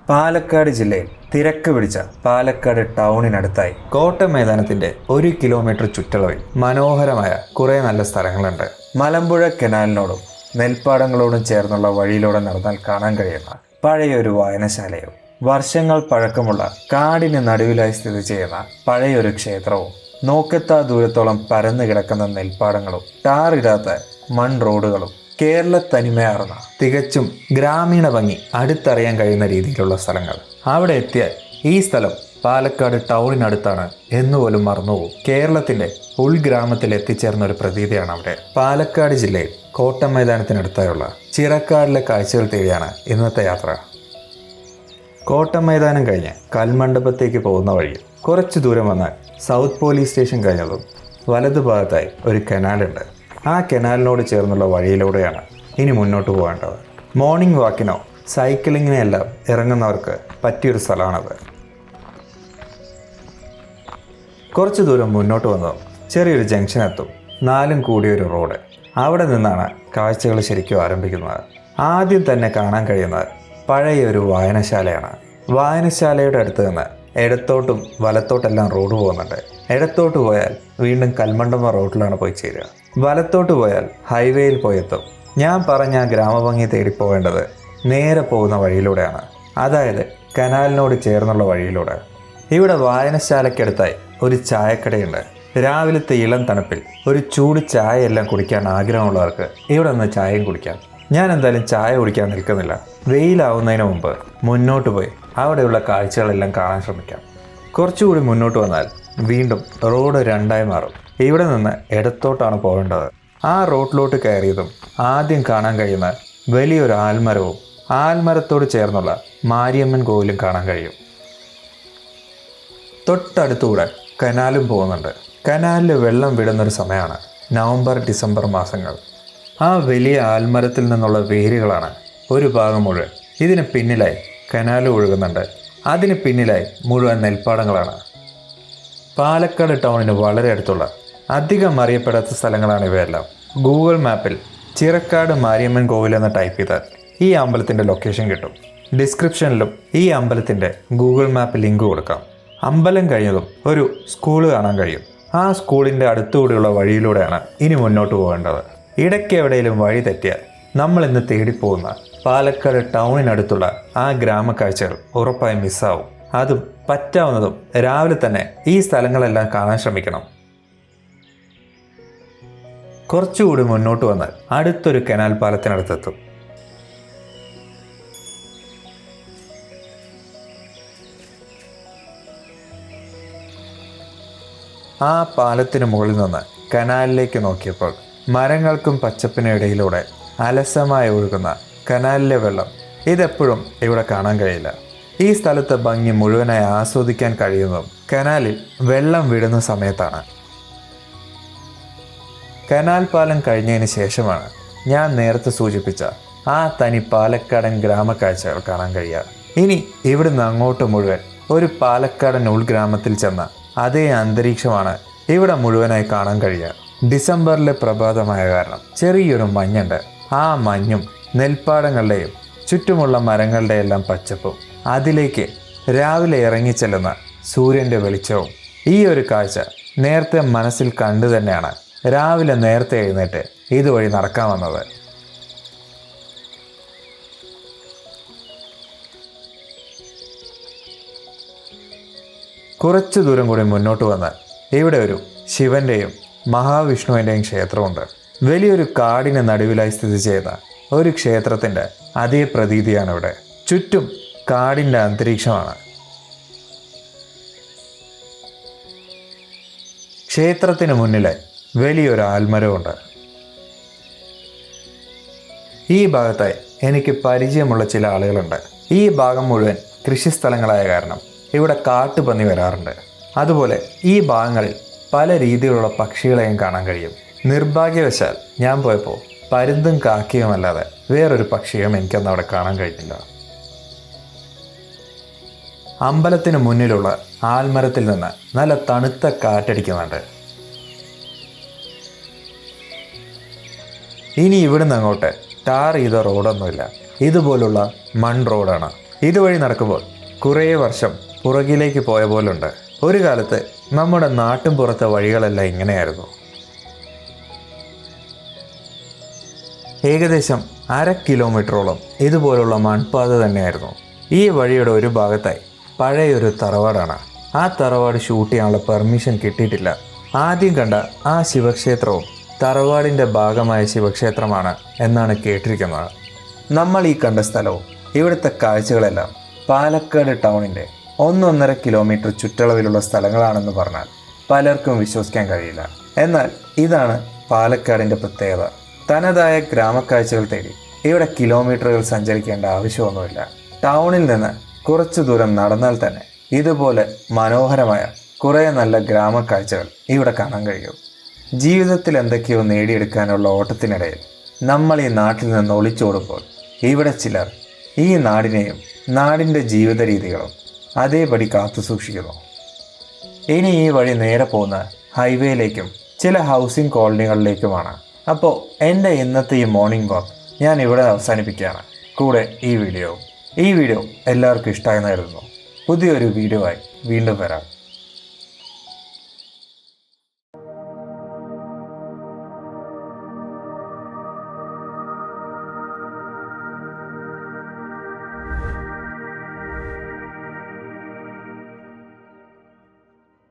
പാലക്കാട് ജില്ലയിൽ തിരക്ക് പിടിച്ച പാലക്കാട് ടൗണിനടുത്തായി കോട്ട മൈതാനത്തിന്റെ 1 കിലോമീറ്റർ ചുറ്റളവിൽ മനോഹരമായ കുറെ നല്ല സ്ഥലങ്ങളുണ്ട്. മലമ്പുഴ കനാലിനോടും നെൽപ്പാടങ്ങളോടും ചേർന്നുള്ള വഴിയിലൂടെ നടന്നാൽ കാണാൻ കഴിയുന്ന പഴയൊരു വായനശാലയും വർഷങ്ങൾ പഴക്കമുള്ള കാടിന് നടുവിലായി സ്ഥിതി ചെയ്യുന്ന പഴയൊരു ക്ഷേത്രവും നോക്കെത്താ ദൂരത്തോളം പരന്നു കിടക്കുന്ന നെൽപ്പാടങ്ങളും ടാറിടാത്ത മൺ റോഡുകളും കേരള തനിമയാർന്ന തികച്ചും ഗ്രാമീണ ഭംഗി അടുത്തറിയാൻ കഴിയുന്ന രീതിയിലുള്ള സ്ഥലങ്ങൾ. അവിടെ എത്തിയാൽ ഈ സ്ഥലം പാലക്കാട് ടൗണിനടുത്താണ് എന്നുപോലും മറന്നുപോകും. കേരളത്തിന്റെ ഉൾഗ്രാമത്തിൽ എത്തിച്ചേർന്ന ഒരു പ്രതീതിയാണ് അവിടെ. പാലക്കാട് ജില്ലയിൽ കോട്ട മൈതാനത്തിനടുത്തായുള്ള ചിറക്കാടിലെ കാഴ്ചകൾ തേടിയാണ് ഇന്നത്തെ യാത്ര. കോട്ട മൈതാനം കഴിഞ്ഞ് കൽമണ്ഡപത്തേക്ക് പോകുന്ന വഴിയിൽ കുറച്ച് ദൂരം വന്നാൽ സൗത്ത് പോലീസ് സ്റ്റേഷൻ കഴിഞ്ഞതും വലതുഭാഗത്തായി ഒരു കനാലുണ്ട്. ആ കനാലിനോട് ചേർന്നുള്ള വഴിയിലൂടെയാണ് ഇനി മുന്നോട്ട് പോകേണ്ടത്. മോർണിംഗ് വാക്കിനോ സൈക്ലിങ്ങിനോ എല്ലാം ഇറങ്ങുന്നവർക്ക് പറ്റിയൊരു സ്ഥലമാണത്. കുറച്ച് ദൂരം മുന്നോട്ട് വന്നതും ചെറിയൊരു ജംഗ്ഷൻ എത്തും. 4 കൂടിയൊരു റോഡ്. അവിടെ നിന്നാണ് കാഴ്ചകൾ ശരിക്കും ആരംഭിക്കുന്നത്. ആദ്യം തന്നെ കാണാൻ കഴിയുന്നത് പഴയൊരു വായനശാലയാണ്. വായനശാലയുടെ അടുത്ത് നിന്ന് ഇടത്തോട്ടും വലത്തോട്ടെല്ലാം റോഡ് പോകുന്നുണ്ട്. ഇടത്തോട്ട് പോയാൽ വീണ്ടും കൽമണ്ഡപം റോഡിലാണ് പോയി ചേരുക. വലത്തോട്ട് പോയാൽ ഹൈവേയിൽ പോയെത്തും. ഞാൻ പറഞ്ഞ ഗ്രാമഭംഗി തേടി പോകേണ്ടത് നേരെ പോകുന്ന വഴിയിലൂടെയാണ്, അതായത് കനാലിനോട് ചേർന്നുള്ള വഴിയിലൂടെ. ഇവിടെ വായനശാലയ്ക്കടുത്തായി ഒരു ചായക്കടയുണ്ട്. രാവിലത്തെ ഇളം തണുപ്പിൽ ഒരു ചൂട് ചായ എല്ലാം കുടിക്കാൻ ആഗ്രഹമുള്ളവർക്ക് ഇവിടെ നിന്ന് ചായയും കുടിക്കാം. ഞാൻ എന്തായാലും ചായ കുടിക്കാൻ നിൽക്കുന്നില്ല. വെയിലാവുന്നതിന് മുമ്പ് മുന്നോട്ട് പോയി അവിടെയുള്ള കാഴ്ചകളെല്ലാം കാണാൻ ശ്രമിക്കാം. കുറച്ചുകൂടി മുന്നോട്ട് വന്നാൽ വീണ്ടും റോഡ് 2ആയി മാറും. ഇവിടെ നിന്ന് ഇടത്തോട്ടാണ് പോകേണ്ടത്. ആ റോഡിലോട്ട് കയറിയതും ആദ്യം കാണാൻ കഴിയുന്ന വലിയൊരു ആൽമരവും ആൽമരത്തോട് ചേർന്നുള്ള മാരിയമ്മൻ കോവിലും കാണാൻ കഴിയും. തൊട്ടടുത്തൂടെ കനാലും പോകുന്നുണ്ട്. കനാലിൽ വെള്ളം വിടുന്നൊരു സമയമാണ് നവംബർ ഡിസംബർ മാസങ്ങൾ. ആ വലിയ ആൽമരത്തിൽ നിന്നുള്ള വേരുകളാണ് ഒരു ഭാഗം മുഴുവൻ. ഇതിന് പിന്നിലായി കനാല് ഒഴുകുന്നുണ്ട്. അതിന് പിന്നിലായി മുഴുവൻ നെൽപ്പാടങ്ങളാണ്. പാലക്കാട് ടൗണിന് വളരെ അടുത്തുള്ള അധികം അറിയപ്പെടാത്ത സ്ഥലങ്ങളാണ് ഇവയെല്ലാം. ഗൂഗിൾ മാപ്പിൽ ചിറക്കാട് മാരിയമ്മൻ കോവിൽ എന്ന് ടൈപ്പ് ചെയ്താൽ ഈ അമ്പലത്തിൻ്റെ ലൊക്കേഷൻ കിട്ടും. ഡിസ്ക്രിപ്ഷനിലും ഈ അമ്പലത്തിൻ്റെ ഗൂഗിൾ മാപ്പ് ലിങ്ക് കൊടുക്കാം. അമ്പലം കഴിഞ്ഞതും ഒരു സ്കൂൾ കാണാൻ കഴിയും. ആ സ്കൂളിൻ്റെ അടുത്തുകൂടിയുള്ള വഴിയിലൂടെയാണ് ഇനി മുന്നോട്ട് പോകേണ്ടത്. ഇടയ്ക്ക് എവിടെയെങ്കിലും വഴി തെറ്റിയാൽ നമ്മൾ ഇന്ന് തേടിപ്പോകുന്ന പാലക്കാട് ടൗണിനടുത്തുള്ള ആ ഗ്രാമക്കാഴ്ചകൾ ഉറപ്പായും മിസ്സാവും. അതും പറ്റാവുന്നതും രാവിലെ തന്നെ ഈ സ്ഥലങ്ങളെല്ലാം കാണാൻ ശ്രമിക്കണം. കുറച്ചുകൂടി മുന്നോട്ട് വന്നാൽ അടുത്തൊരു കനാൽ പാലത്തിനടുത്തെത്തും. ആ പാലത്തിന് മുകളിൽ നിന്ന് കനാലിലേക്ക് നോക്കിയപ്പോൾ മരങ്ങൾക്കും പച്ചപ്പിനും ഇടയിലൂടെ അലസമായി ഒഴുകുന്ന കനാലിലെ വെള്ളം ഇതെപ്പോഴും ഇവിടെ കാണാൻ കഴിയില്ല. ഈ സ്ഥലത്തെ ഭംഗി മുഴുവനായി ആസ്വദിക്കാൻ കഴിയുന്നതും കനാലിൽ വെള്ളം വിടുന്ന സമയത്താണ്. കനാൽ പാലം കഴിഞ്ഞതിന് ശേഷമാണ് ഞാൻ നേരത്തെ സൂചിപ്പിച്ച ആ തനി പാലക്കാടൻ ഗ്രാമക്കാഴ്ചകൾ കാണാൻ കഴിയുക. ഇനി ഇവിടുന്ന് അങ്ങോട്ട് മുഴുവൻ ഒരു പാലക്കാടൻ ഉൾഗ്രാമത്തിൽ ചെന്ന അതേ അന്തരീക്ഷമാണ് ഇവിടെ മുഴുവനായി കാണാൻ കഴിയുക. ഡിസംബറിലെ പ്രഭാതമായ കാരണം ചെറിയൊരു മഞ്ഞുണ്ട്. ആ മഞ്ഞും നെൽപ്പാടങ്ങളുടെയും ചുറ്റുമുള്ള മരങ്ങളുടെ എല്ലാം പച്ചപ്പും അതിലേക്ക് രാവിലെ ഇറങ്ങിച്ചെല്ലുന്ന സൂര്യൻ്റെ വെളിച്ചവും ഈ ഒരു കാഴ്ച നേരത്തെ മനസ്സിൽ കണ്ടു തന്നെയാണ് രാവിലെ നേരത്തെ എഴുന്നേറ്റ് ഇതുവഴി നടക്കാൻ വന്നത്. കുറച്ചു ദൂരം കൂടി മുന്നോട്ട് വന്നാൽ ഇവിടെ ഒരു ശിവന്റെയും മഹാവിഷ്ണുവിൻ്റെയും ക്ഷേത്രമുണ്ട്. വലിയൊരു കാടിന് നടുവിലായി സ്ഥിതി ചെയ്ത ഒരു ക്ഷേത്രത്തിൻ്റെ അതേ പ്രതീതിയാണ് ഇവിടെ. ചുറ്റും കാടിൻ്റെ അന്തരീക്ഷമാണ്. ക്ഷേത്രത്തിന് മുന്നിലായി വലിയൊരു ആൽമരമുണ്ട്. ഈ ഭാഗത്തായി എനിക്ക് പരിചയമുള്ള ചില ആളുകളുണ്ട്. ഈ ഭാഗം മുഴുവൻ കൃഷിസ്ഥലങ്ങളായ കാരണം ഇവിടെ കാട്ടുപന്നി വരാറുണ്ട്. അതുപോലെ ഈ ഭാഗങ്ങളിൽ പല രീതിയിലുള്ള പക്ഷികളെയും കാണാൻ കഴിയും. നിർഭാഗ്യവശാൽ ഞാൻ പോയപ്പോൾ പരുന്തും കാക്കയുമല്ലാതെ വേറൊരു പക്ഷിയും എനിക്കന്ന് അവിടെ കാണാൻ കഴിഞ്ഞില്ല. അമ്പലത്തിന് മുന്നിലുള്ള ആൽമരത്തിൽ നിന്ന് നല്ല തണുത്ത കാറ്റടിക്കുന്നുണ്ട്. ഇനി ഇവിടുന്ന് അങ്ങോട്ട് ടാർ ചെയ്ത റോഡൊന്നുമില്ല. ഇതുപോലുള്ള മൺ റോഡാണ്. ഇതുവഴി നടക്കുമ്പോൾ കുറേ വർഷം പുറകിലേക്ക് പോയ പോലുണ്ട്. ഒരു കാലത്ത് നമ്മുടെ നാട്ടിൻ പുറത്തെ വഴികളെല്ലാം ഇങ്ങനെയായിരുന്നു. ഏകദേശം 1/2 കിലോമീറ്ററോളം ഇതുപോലുള്ള മൺപാത തന്നെയായിരുന്നു. ഈ വഴിയുടെ ഒരു ഭാഗത്തായി പഴയൊരു തറവാടാണ്. ആ തറവാട് ഷൂട്ട് ചെയ്യാനുള്ള പെർമിഷൻ കിട്ടിയിട്ടില്ല. ആദ്യം കണ്ട ആ ശിവക്ഷേത്രവും തറവാടിൻ്റെ ഭാഗമായ ശിവക്ഷേത്രമാണ് എന്നാണ് കേട്ടിരിക്കുന്നത്. നമ്മൾ ഈ കണ്ട സ്ഥലവും ഇവിടുത്തെ കാഴ്ചകളെല്ലാം പാലക്കാട് ടൗണിൻ്റെ 1.5 കിലോമീറ്റർ ചുറ്റളവിലുള്ള സ്ഥലങ്ങളാണെന്ന് പറഞ്ഞാൽ പലർക്കും വിശ്വസിക്കാൻ കഴിയില്ല. എന്നാൽ ഇതാണ് പാലക്കാടിൻ്റെ പ്രത്യേകത. തനതായ ഗ്രാമക്കാഴ്ചകൾ തേടി ഇവിടെ കിലോമീറ്ററുകൾ സഞ്ചരിക്കേണ്ട ആവശ്യമൊന്നുമില്ല. ടൗണിൽ നിന്ന് കുറച്ചു ദൂരം നടന്നാൽ തന്നെ ഇതുപോലെ മനോഹരമായ കുറേ നല്ല ഗ്രാമക്കാഴ്ചകൾ ഇവിടെ കാണാൻ കഴിയും. ജീവിതത്തിൽ എന്തൊക്കെയോ നേടിയെടുക്കാനുള്ള ഓട്ടത്തിനിടയിൽ നമ്മൾ ഈ നാട്ടിൽ നിന്ന് ഒളിച്ചോടുമ്പോൾ ഇവിടെ ചിലർ ഈ നാടിനെയും നാടിൻ്റെ ജീവിത രീതികളും അതേപടി കാത്തു സൂക്ഷിക്കുന്നു. ഇനി ഈ വഴി നേരെ പോകുന്ന ഹൈവേയിലേക്കും ചില ഹൗസിംഗ് കോളനികളിലേക്കുമാണ്. അപ്പോൾ എൻ്റെ ഇന്നത്തെ ഈ മോർണിംഗ് വാക്ക് ഞാൻ ഇവിടെ അവസാനിപ്പിക്കുകയാണ്. കൂടെ ഈ വീഡിയോ എല്ലാവർക്കും ഇഷ്ടമായെന്ന് കരുതുന്നു. പുതിയൊരു വീഡിയോ ആയി വീണ്ടും വരാം.